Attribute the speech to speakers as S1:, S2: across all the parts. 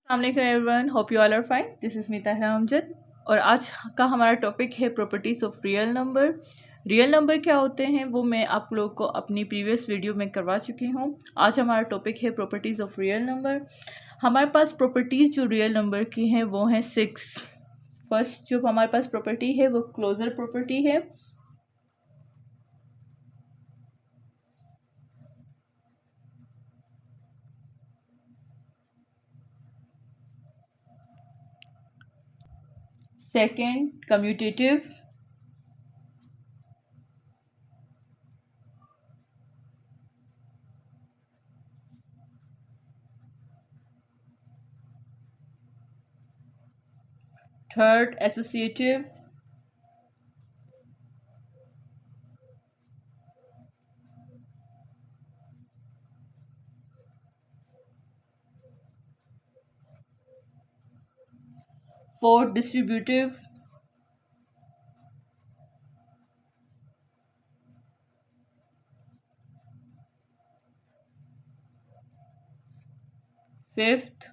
S1: अस्सलाम everyone, hope you all are fine. This is me Tahira Amjad और आज का हमारा टॉपिक है properties of real number. Real number क्या होते हैं वो मैं आप लोगों को अपनी प्रीवियस वीडियो में करवा चुकी हूँ। आज हमारा टॉपिक है प्रॉपर्टीज़ ऑफ रियल नंबर। हमारे पास प्रॉपर्टीज़ जो रियल नंबर की हैं वो हैं 6। फर्स्ट जो हमारे पास प्रॉपर्टी है वो क्लोजर प्रॉपर्टी है। Second commutative. Third associative. Fourth distributive. Fifth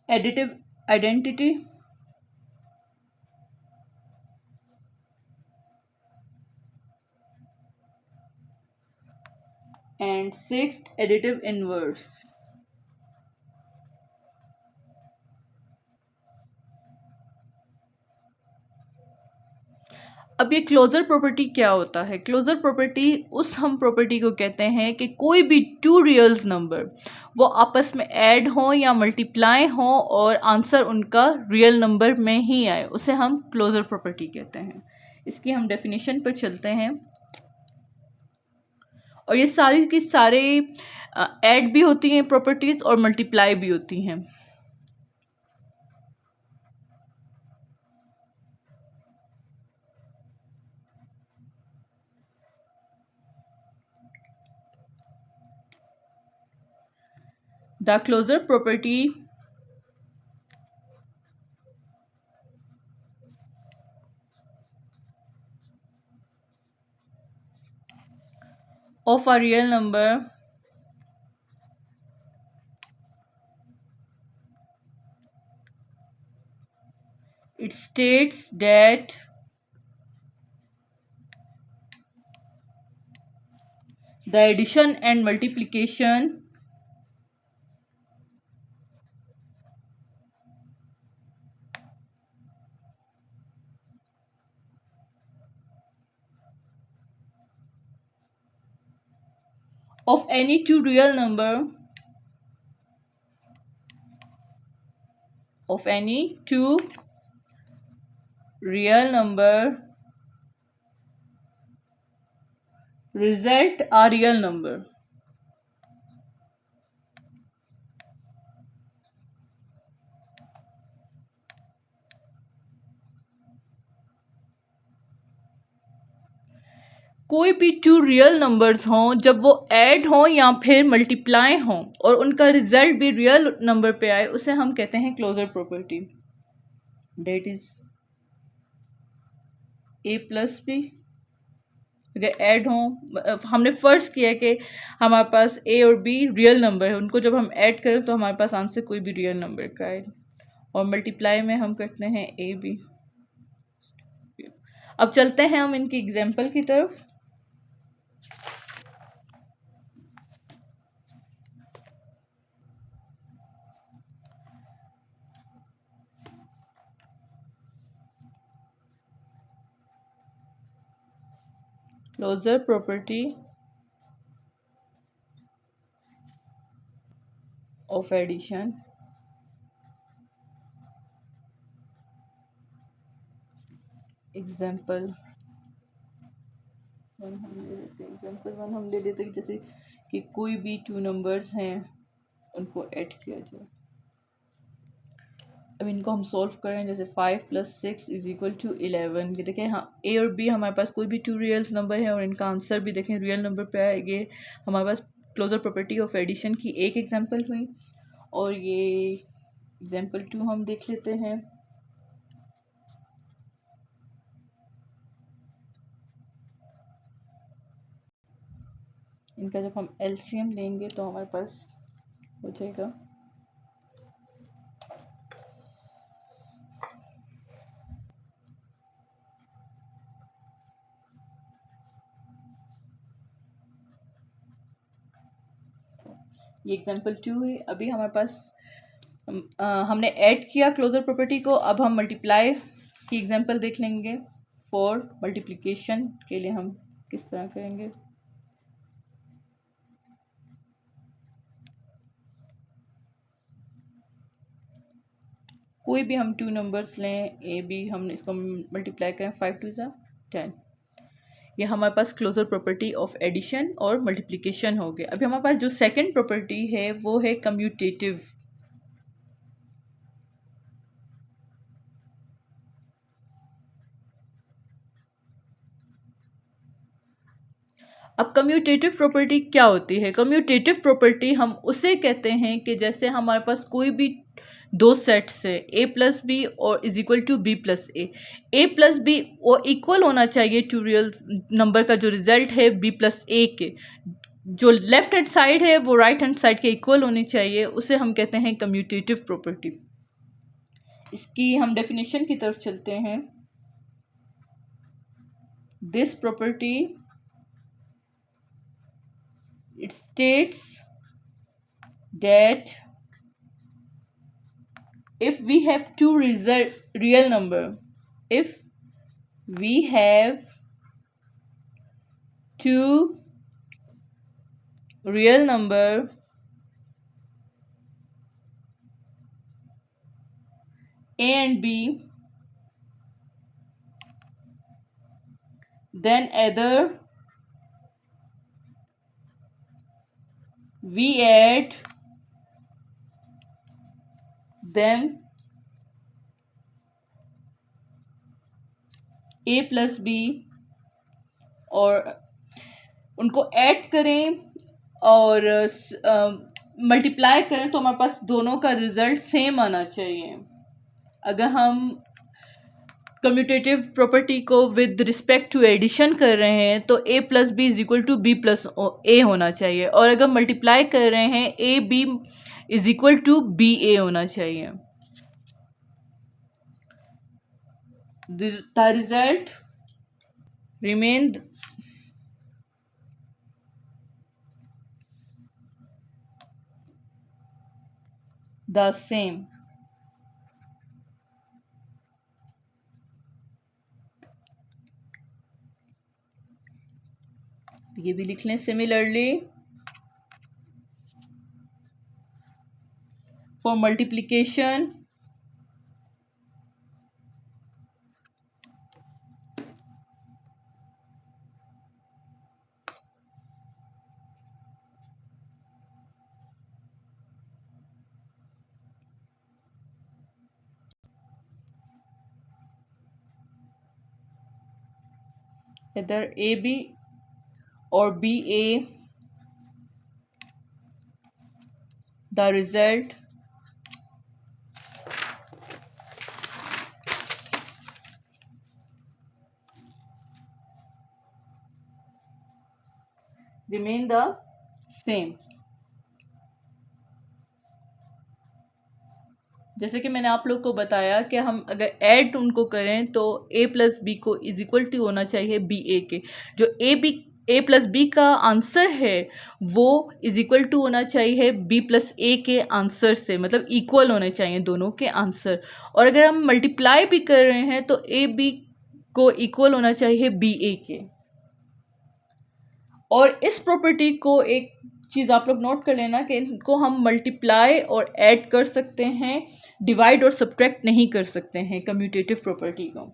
S1: additive identity. And sixth additive inverse. अब ये क्लोजर प्रॉपर्टी क्या होता है? क्लोजर प्रॉपर्टी उस हम प्रॉपर्टी को कहते हैं कि कोई भी टू रियल्स नंबर वो आपस में ऐड हों या मल्टीप्लाई हों और आंसर उनका रियल नंबर में ही आए, उसे हम क्लोजर प्रॉपर्टी कहते हैं। इसकी हम डेफिनेशन पर चलते हैं और ये सारी की सारे ऐड भी होती हैं प्रॉपर्टीज़ और मल्टीप्लाई भी होती हैं। The closure property of a real number it states that the addition and multiplication of any two real number of any two real number result a real number. कोई भी to real numbers हों, जब वो add हों या फिर multiply हों और उनका रिजल्ट भी रियल नंबर पे आए, उसे हम कहते हैं closure property. That is A plus B. अगर ऐड हों, हमने फ़र्ज़ किया कि हमारे पास ए और बी रियल नंबर है, उनको जब हम ऐड करें तो हमारे पास आंसर कोई भी रियल नंबर का है और मल्टीप्लाई में हम करते हैं ए बी। अब चलते हैं हम इनकी एग्जाम्पल की तरफ। Closure property of addition. Example one हम ले लेते हैं। एग्जाम्पल वन हम ले लेते हैं, जैसे कि कोई भी टू नंबर्स हैं उनको ऐड किया जाए। अब इनको हम सॉल्व करें, जैसे 5 + 6 = 11। ये देखें, हाँ ए और बी हमारे पास कोई भी टू रियल्स नंबर है और इनका आंसर भी देखें रियल नंबर पे है। ये हमारे पास क्लोजर प्रॉपर्टी ऑफ एडिशन की एक एग्जांपल हुई और ये एग्जांपल 2 हम देख लेते हैं। इनका जब हम एलसीएम लेंगे तो हमारे पास हो जाएगा ये एग्जाम्पल 2 है। अभी हमारे पास हमने ऐड किया क्लोजर प्रॉपर्टी को, अब हम मल्टीप्लाई की एग्जाम्पल देख लेंगे। फॉर मल्टीप्लिकेशन के लिए हम किस तरह करेंगे। कोई भी हम 2 नंबर्स लें, ए बी, हम इसको मल्टीप्लाई करें, 5 2 ज़ा 10। ये हमारे पास क्लोजर प्रॉपर्टी ऑफ एडिशन और मल्टीप्लिकेशन हो गया। अभी हमारे पास जो सेकंड प्रॉपर्टी है वो है कम्यूटेटिव। अब कम्यूटेटिव प्रॉपर्टी क्या होती है? कम्यूटेटिव प्रॉपर्टी हम उसे कहते हैं कि जैसे हमारे पास कोई भी दो सेट्स है, ए प्लस बी और is equal to B plus A plus B और इक्वल होना चाहिए टू रियल नंबर का जो रिजल्ट है बी प्लस ए के। जो लेफ्ट हैंड साइड है वो राइट हैंड साइड के इक्वल होनी चाहिए, उसे हम कहते हैं कम्यूटेटिव प्रॉपर्टी। इसकी हम डेफिनेशन की तरफ चलते हैं। This property it states that if we have two real number, if we have two real number A and B, then either we add them A plus B, और उनको add करें और मल्टीप्लाई करें तो हमारे पास दोनों का रिजल्ट सेम आना चाहिए। अगर हम कम्यूटेटिव प्रॉपर्टी को विद रिस्पेक्ट टू एडिशन कर रहे हैं तो A plus B is equal to B plus A होना चाहिए, और अगर मल्टीप्लाई कर रहे हैं A B is equal to B A होना चाहिए। The result remain the same. ये भी लिख लें। सिमिलरली फॉर मल्टीप्लिकेशन इधर ए बी और B A, the result remain the same. जैसे कि मैंने आप लोग को बताया कि हम अगर ऐड उनको करें तो ए प्लस बी को इज इक्वल टू होना चाहिए बी ए के। जो ए प्लस बी का आंसर है वो इज इक्वल टू होना चाहिए बी प्लस ए के आंसर से, मतलब इक्वल होने चाहिए दोनों के आंसर। और अगर हम मल्टीप्लाई भी कर रहे हैं तो ए बी को इक्वल होना चाहिए बी ए के। और इस प्रॉपर्टी को एक चीज़ आप लोग नोट कर लेना कि इनको हम मल्टीप्लाई और ऐड कर सकते हैं, डिवाइड और सब्ट्रैक्ट नहीं कर सकते हैं कम्यूटेटिव प्रॉपर्टी को।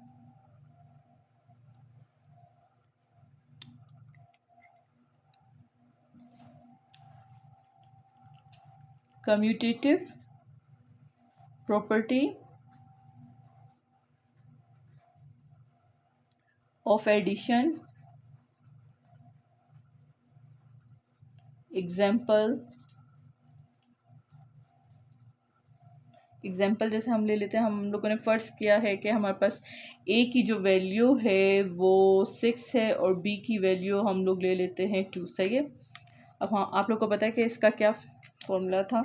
S1: Commutative property of addition. Example जैसे हम ले लेते हैं, हम लोगों ने फ़र्ज़ किया है कि हमारे पास ए की जो वैल्यू है वो 6 है और बी की वैल्यू हम लोग ले लेते हैं 2। सही है। अब हाँ, आप लोग को पता है कि इसका क्या फॉर्मूला था।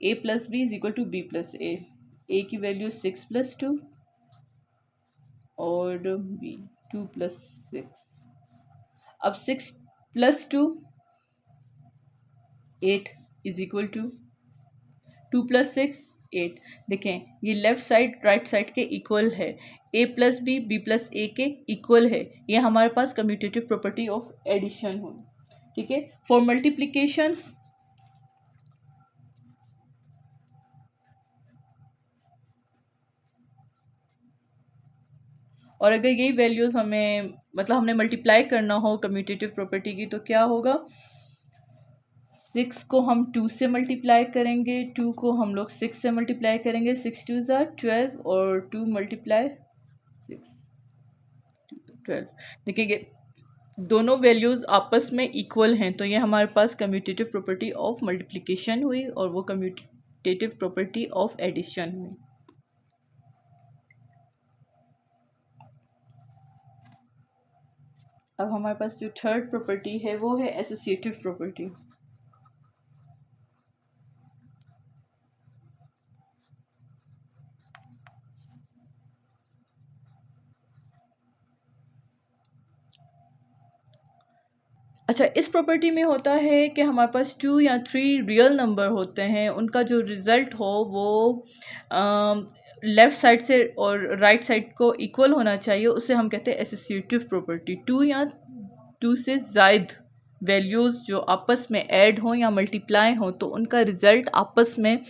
S1: A plus B is equal to B plus A की वैल्यू 6 प्लस 2 और बी 2 प्लस 6। अब 6 प्लस 2 8 इज इक्वल टू 2 + 6 8। देखें ये लेफ्ट साइड राइट साइड के इक्वल है, a + b + a के इक्वल है। ये हमारे पास कम्यूटेटिव प्रॉपर्टी ऑफ एडिशन हो। ठीक है, फॉर मल्टीप्लिकेशन और अगर यही वैल्यूज़ हमें मतलब हमने मल्टीप्लाई करना हो कम्यूटेटिव प्रॉपर्टी की तो क्या होगा, 6 को हम 2 से मल्टीप्लाई करेंगे, 2 को हम लोग 6 से मल्टीप्लाई करेंगे, 6 2 ज़ा 12 और 2 × 6 12। देखिए दोनों वैल्यूज़ आपस में इक्वल हैं, तो ये हमारे पास कम्यूटेटिव प्रॉपर्टी ऑफ मल्टीप्लिकेशन हुई और वो कम्यूटेटिव प्रॉपर्टी ऑफ एडिशन हुई। अब हमारे पास जो थर्ड प्रॉपर्टी है वो है एसोसिएटिव प्रॉपर्टी। अच्छा, इस प्रॉपर्टी में होता है कि हमारे पास 2 या 3 रियल नंबर होते हैं, उनका जो रिज़ल्ट हो वो लेफ़्ट साइड से और राइट साइड को इक्वल होना चाहिए, उसे हम कहते हैं एसोसिएटिव प्रॉपर्टी। 2 या 2 से ज़ायद वैल्यूज़ जो आपस में ऐड हों या मल्टीप्लाई हों तो उनका रिज़ल्ट आपस में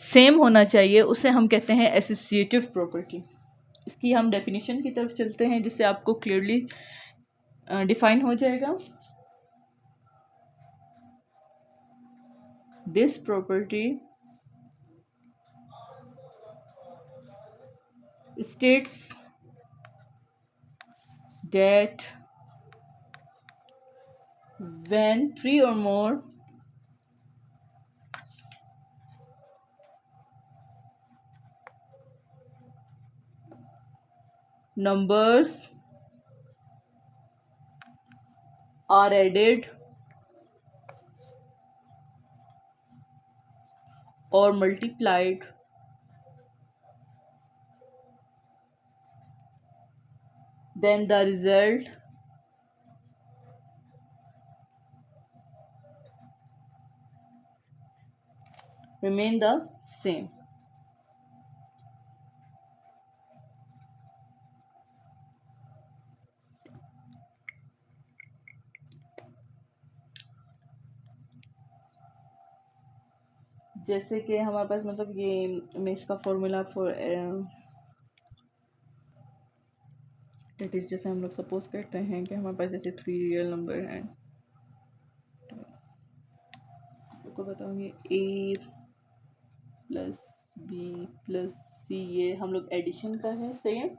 S1: सेम होना चाहिए, उसे हम कहते हैं एसोसिएटिव प्रॉपर्टी। इसकी हम डेफिनेशन की तरफ चलते हैं जिससे आपको क्लियरली डिफ़ाइन हो जाएगा। This property states that when 3 or more numbers are added or multiplied, then the result remain the same. जैसे कि हमारे पास मतलब ये मैं इसका फॉर्मूला फॉर दैट इज़, जैसे हम लोग सपोज करते हैं कि हमारे पास जैसे 3 रियल नंबर हैं, आपको बताऊंगी a + b + c, ये हम लोग एडिशन का है, सही है,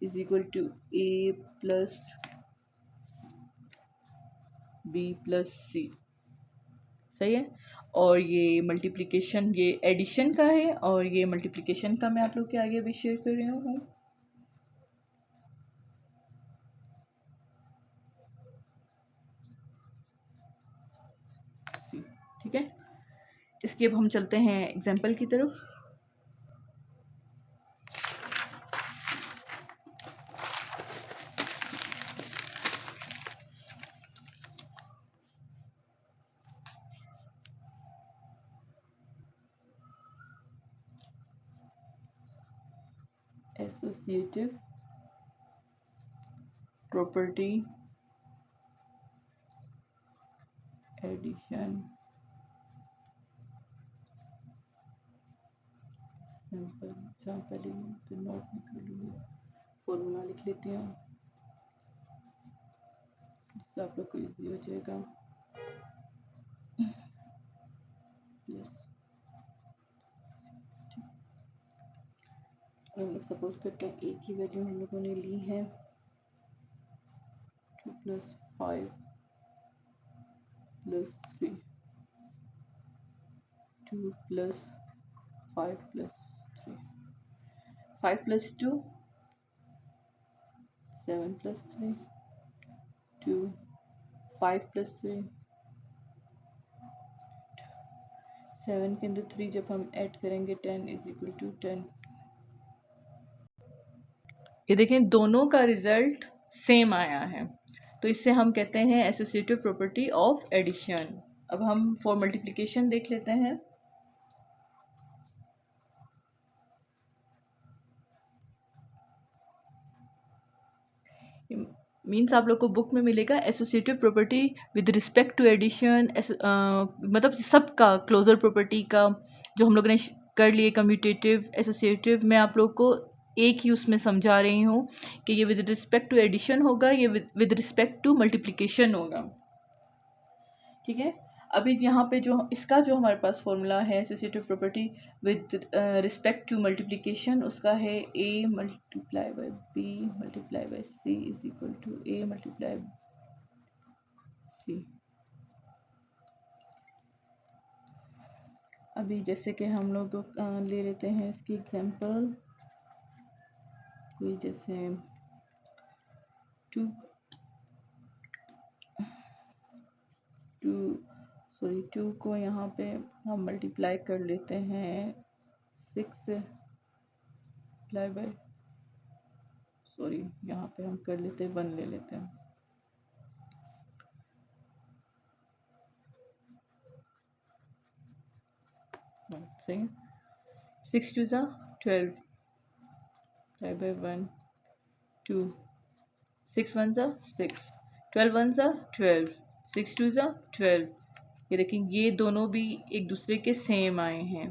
S1: is equal to a + b + c, सही है। और ये मल्टीप्लिकेशन ये एडिशन का है और ये मल्टीप्लिकेशन का मैं आप लोग के आगे भी शेयर कर रही हूँ। ठीक है, इसके अब हम चलते हैं एग्जाम्पल की तरफ। Associative property addition simple. अच्छा, पहले तो नोट निकाल लूँगी, फॉर्मूला लिख लेती हूँ जिससे आप लोग को ईजी हो जाएगा। हम लोग सपोज करते हैं एक ही वैल्यू हम लोगों ने ली है 2 + 5 + 3, 2 + 5 + 3, 5 + 2 7 + 3, 2 5 + 3 7 के अंदर 3 जब हम ऐड करेंगे 10 = 10। ये देखें दोनों का रिजल्ट सेम आया है, तो इससे हम कहते हैं एसोसिएटिव प्रॉपर्टी ऑफ एडिशन। अब हम फॉर मल्टीप्लिकेशन देख लेते हैं। मीन्स आप लोग को बुक में मिलेगा associative property with respect to addition, मतलब सबका क्लोजर प्रॉपर्टी का जो हम लोग ने कर लिए, कम्यूटेटिव एसोसिएटिव, मैं आप लोग को एक ही उसमें समझा रही हूँ कि ये विद रिस्पेक्ट टू एडिशन होगा, ये विद रिस्पेक्ट टू मल्टीप्लिकेशन होगा। ठीक है, अभी यहाँ पे जो इसका जो हमारे पास फॉर्मूला है associative property with respect to multiplication, उसका है a multiply by b multiply by c is equal to a multiply c। अभी जैसे कि हम लोग ले लेते हैं इसकी एग्जांपल, कोई जैसे 2 को यहाँ पे हम मल्टीप्लाई कर लेते हैं 6 से, यहाँ पे हम कर लेते हैं 1 ले लेते हैं। सही, 6 2 ज़ा 12 5 बाई 1 2, 6 1 ज़ा 6, 12 1 ज़ा 12, 6 2 ज़ा 12। ये देखें ये दोनों भी एक दूसरे के सेम आए हैं,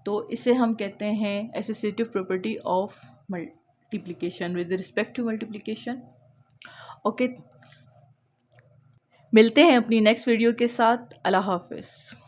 S1: तो इसे हम कहते हैं associative property of multiplication with respect to multiplication. Okay, मिलते हैं अपनी नेक्स्ट वीडियो के साथ। अल्लाह हाफिज़।